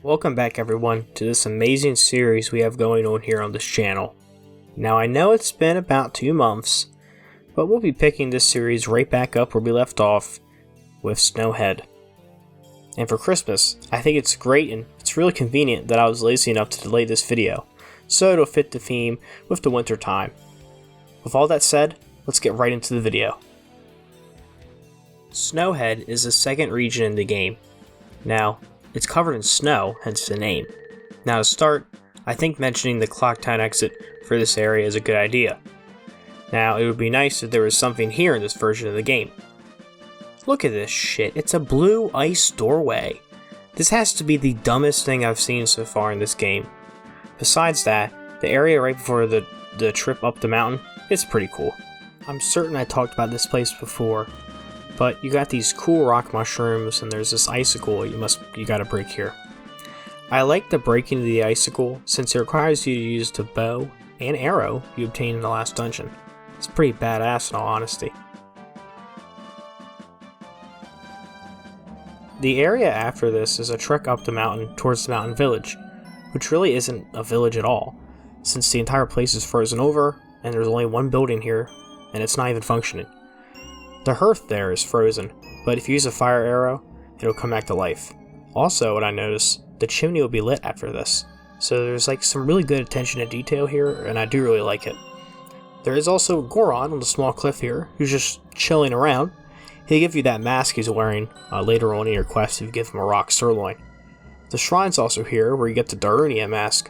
Welcome back everyone to this amazing series we have going on here on this channel. Now I know it's been about 2 months, but we'll be picking this series right back up where we left off with Snowhead. And for Christmas, I think it's great and it's really convenient that I was lazy enough to delay this video, so it'll fit the theme with the winter time. With all that said, let's get right into the video. Snowhead is the second region in the game. Now, it's covered in snow, hence the name. Now to start, I think mentioning the Clocktown exit for this area is a good idea. Now, it would be nice if there was something here in this version of the game. Look at this shit, it's a blue ice doorway. This has to be the dumbest thing I've seen so far in this game. Besides that, the area right before the trip up the mountain, it's pretty cool. I'm certain I talked about this place before, but you got these cool rock mushrooms and there's this icicle you gotta break here. I like the breaking of the icicle since it requires you to use the bow and arrow you obtained in the last dungeon. It's pretty badass in all honesty. The area after this is a trek up the mountain towards the mountain village, which really isn't a village at all, since the entire place is frozen over and there's only one building here and it's not even functioning. The hearth there is frozen, but if you use a fire arrow, it'll come back to life. Also, what I noticed, the chimney will be lit after this, so there's like some really good attention to detail here, and I do really like it. There is also Goron on the small cliff here, who's just chilling around. He'll give you that mask he's wearing later on in your quest if you give him a rock sirloin. The shrine's also here, where you get the Darunia mask,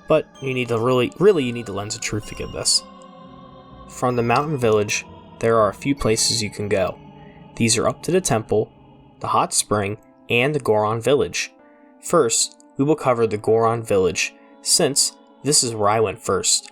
but you need to you need the Lens of Truth to get this. From the mountain village, there are a few places you can go. These are up to the temple, the hot spring, and the Goron Village. First, we will cover the Goron Village, since this is where I went first.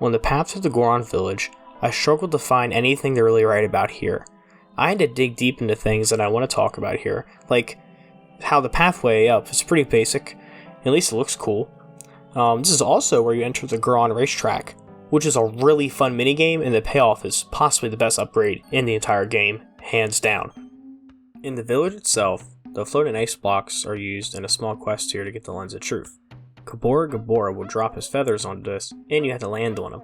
On the path to the Goron Village, I struggled to find anything to really write about here. I had to dig deep into things that I want to talk about here, like how the pathway up is pretty basic, at least it looks cool. This is also where you enter the Goron racetrack, which is a really fun minigame, and the payoff is possibly the best upgrade in the entire game, hands down. In the village itself, the floating ice blocks are used in a small quest here to get the Lens of Truth. Gabora will drop his feathers onto this, and you have to land on them.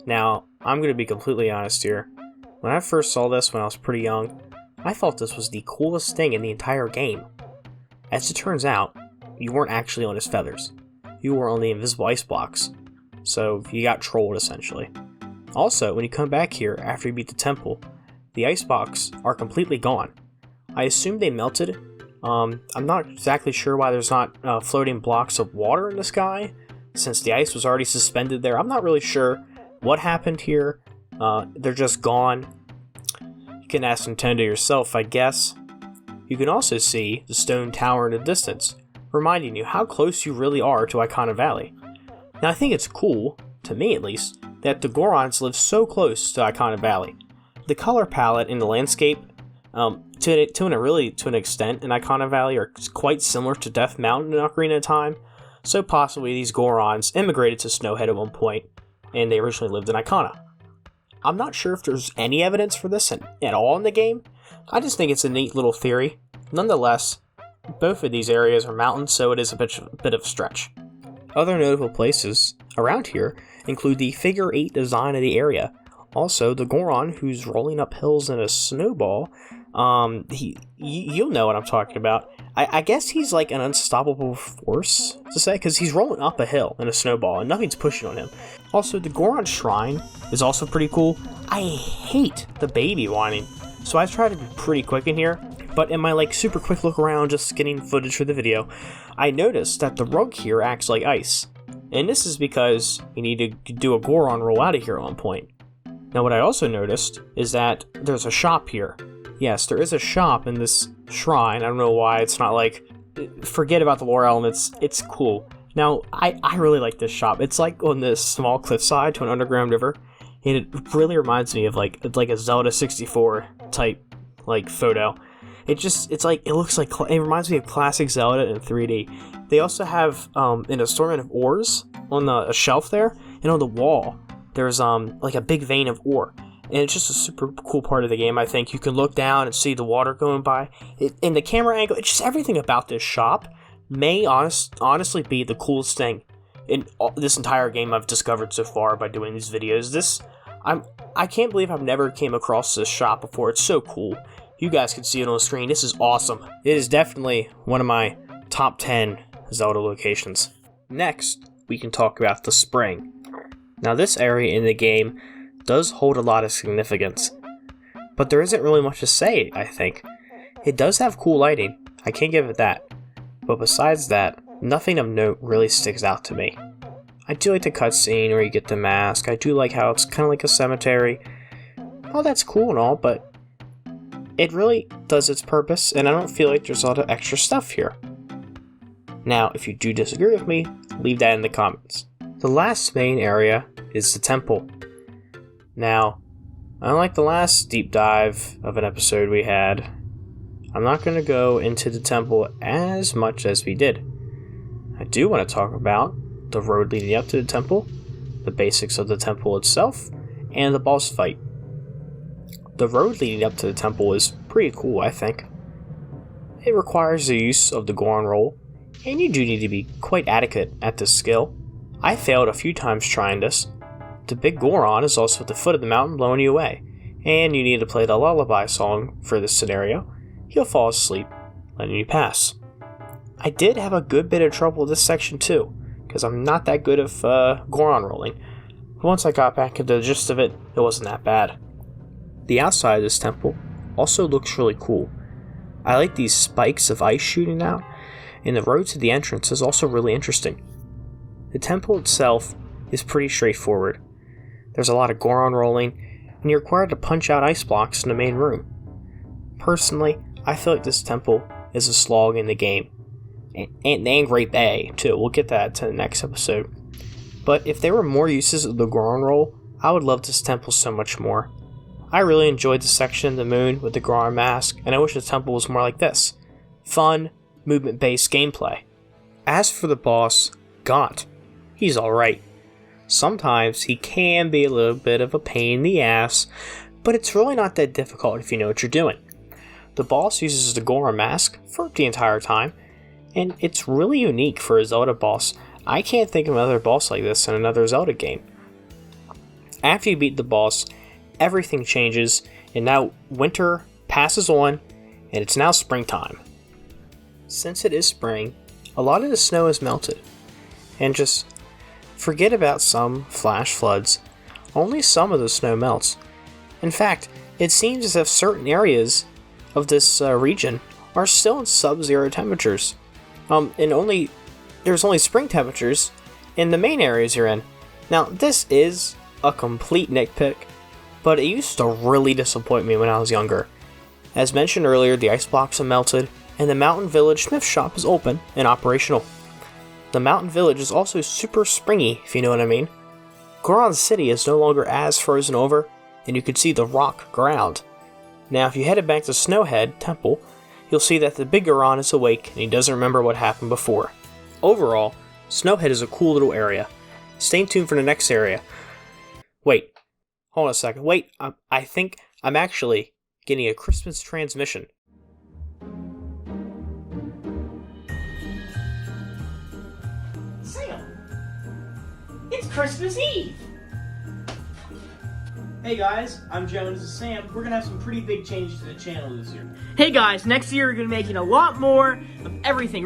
Now, I'm going to be completely honest here. When I first saw this when I was pretty young, I thought this was the coolest thing in the entire game. As it turns out, you weren't actually on his feathers. You were on the invisible ice blocks. So you got trolled essentially. Also, when you come back here after you beat the temple, the ice blocks are completely gone. I assume they melted. I'm not exactly sure why there's not floating blocks of water in the sky, since the ice was already suspended there. I'm not really sure what happened here. They're just gone. You can ask Nintendo yourself, I guess. You can also see the stone tower in the distance, reminding you how close you really are to Icona Valley. Now I think it's cool, to me at least, that the Gorons live so close to Icona Valley. The color palette in the landscape, to an extent in Icona Valley, are quite similar to Death Mountain in Ocarina of Time, so possibly these Gorons immigrated to Snowhead at one point, and they originally lived in Icona. I'm not sure if there's any evidence for this at all in the game. I just think it's a neat little theory. Nonetheless, both of these areas are mountains, so it is a bit of a stretch. Other notable places around here include the figure 8 design of the area. Also, the Goron who's rolling up hills in a snowball. You'll know what I'm talking about. I guess he's like an unstoppable force to say, because he's rolling up a hill in a snowball and nothing's pushing on him. Also, the Goron Shrine is also pretty cool. I hate the baby whining, so I try to be pretty quick in here. But in my super quick look around, just getting footage for the video, I noticed that the rug here acts like ice. And this is because you need to do a Goron roll out of here at one point. Now what I also noticed is that there's a shop here. Yes, there is a shop in this shrine. I don't know why it's not forget about the lore elements, it's cool. Now, I really like this shop. It's on this small cliffside to an underground river, and it really reminds me of a Zelda 64 type photo. It reminds me of classic Zelda in 3D. They also have an assortment of ores on a shelf there, and on the wall there's a big vein of ore. And it's just a super cool part of the game, I think. You can look down and see the water going by. In the camera angle, it's just everything about this shop may honestly be the coolest thing in this entire game I've discovered so far by doing these videos. I can't believe I've never came across this shop before. It's so cool. You guys can see it on the screen. This is awesome. It is definitely one of my top 10 Zelda locations. Next, we can talk about the spring. Now, this area in the game does hold a lot of significance, but there isn't really much to say, I think. It does have cool lighting, I can't give it that, but besides that, nothing of note really sticks out to me. I do like the cutscene where you get the mask. I do like how it's kind of like a cemetery. Oh, that's cool and all, but it really does its purpose, and I don't feel like there's a lot of extra stuff here. Now, if you do disagree with me, leave that in the comments. The last main area is the temple. Now, unlike the last deep dive of an episode we had, I'm not going to go into the temple as much as we did. I do want to talk about the road leading up to the temple, the basics of the temple itself, and the boss fight. The road leading up to the temple is pretty cool, I think. It requires the use of the Goron roll, and you do need to be quite adequate at this skill. I failed a few times trying this. The big Goron is also at the foot of the mountain blowing you away, and you need to play the lullaby song for this scenario. He'll fall asleep, letting you pass. I did have a good bit of trouble with this section too, because I'm not that good of Goron rolling. But once I got back into the gist of it, it wasn't that bad. The outside of this temple also looks really cool. I like these spikes of ice shooting out, and the road to the entrance is also really interesting. The temple itself is pretty straightforward. There's a lot of Goron rolling, and you're required to punch out ice blocks in the main room. Personally, I feel like this temple is a slog in the game. And Great Bay, too. We'll get that to the next episode. But if there were more uses of the Goron roll, I would love this temple so much more. I really enjoyed the section of the moon with the Goron mask, and I wish the temple was more like this. Fun, movement-based gameplay. As for the boss, Gaunt, he's alright. Sometimes he can be a little bit of a pain in the ass, but it's really not that difficult if you know what you're doing. The boss uses the Goron mask for the entire time, and it's really unique for a Zelda boss. I can't think of another boss like this in another Zelda game. After you beat the boss, everything changes, and now winter passes on, and it's now springtime. Since it is spring, a lot of the snow is melted, and just forget about some flash floods. Only some of the snow melts. In fact, it seems as if certain areas of this region are still in sub-zero temperatures. There's only spring temperatures in the main areas you're in. Now, this is a complete nitpick, but it used to really disappoint me when I was younger. As mentioned earlier, the ice blocks are melted, and the Mountain Village Smith Shop is open and operational. The Mountain Village is also super springy, if you know what I mean. Goron City is no longer as frozen over, and you can see the rock ground. Now, if you headed back to Snowhead Temple, you'll see that the big Goron is awake and he doesn't remember what happened before. Overall, Snowhead is a cool little area. Stay tuned for the next area. Wait, hold on a second. Wait, I think I'm actually getting a Christmas transmission. Sam, it's Christmas Eve! Hey guys, I'm Joe and this is Sam. We're gonna have some pretty big changes to the channel this year. Hey guys, next year we're gonna be making a lot more of everything.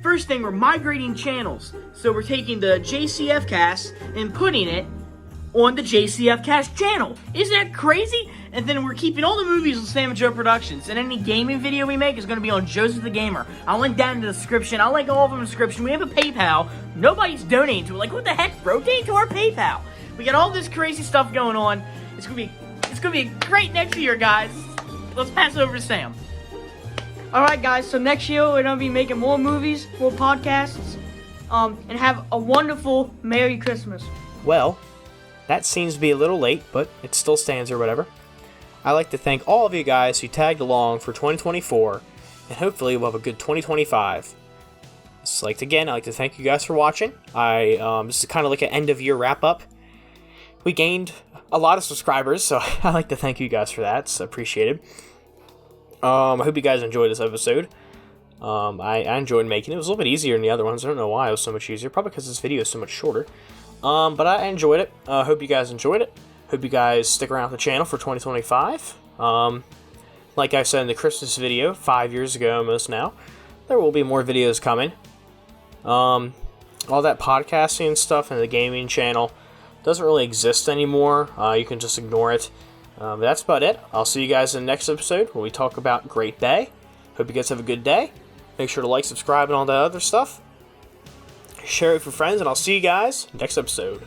First thing, we're migrating channels. So we're taking the JCF cast and putting it on the JCF cast channel. Isn't that crazy? And then we're keeping all the movies on Sam and Joe Productions. And any gaming video we make is gonna be on Joseph the Gamer. I'll link down in the description. I'll link all of them in the description. We have a PayPal. Nobody's donating to it. Like, what the heck, bro? Donate to our PayPal. We got all this crazy stuff going on. It's gonna be a great next year, guys. Let's pass it over to Sam. Alright guys, so next year we're gonna be making more movies, more podcasts, and have a wonderful Merry Christmas. Well, that seems to be a little late, but it still stands or whatever. I'd like to thank all of you guys who tagged along for 2024, and hopefully we'll have a good 2025. I'd like to thank you guys for watching. This is kind of like an end of year wrap up. We gained a lot of subscribers, so I'd like to thank you guys for that. It's appreciated. I hope you guys enjoyed this episode. I enjoyed making it. It was a little bit easier than the other ones. I don't know why it was so much easier. Probably because this video is so much shorter. But I enjoyed it. Hope you guys enjoyed it. Hope you guys stick around with the channel for 2025. Like I said in the Christmas video, 5 years ago almost now, there will be more videos coming. All that podcasting and stuff and the gaming channel doesn't really exist anymore. You can just ignore it. But that's about it. I'll see you guys in the next episode where we talk about Great Bay. Hope you guys have a good day. Make sure to like, subscribe, and all that other stuff. Share it with your friends, and I'll see you guys next episode.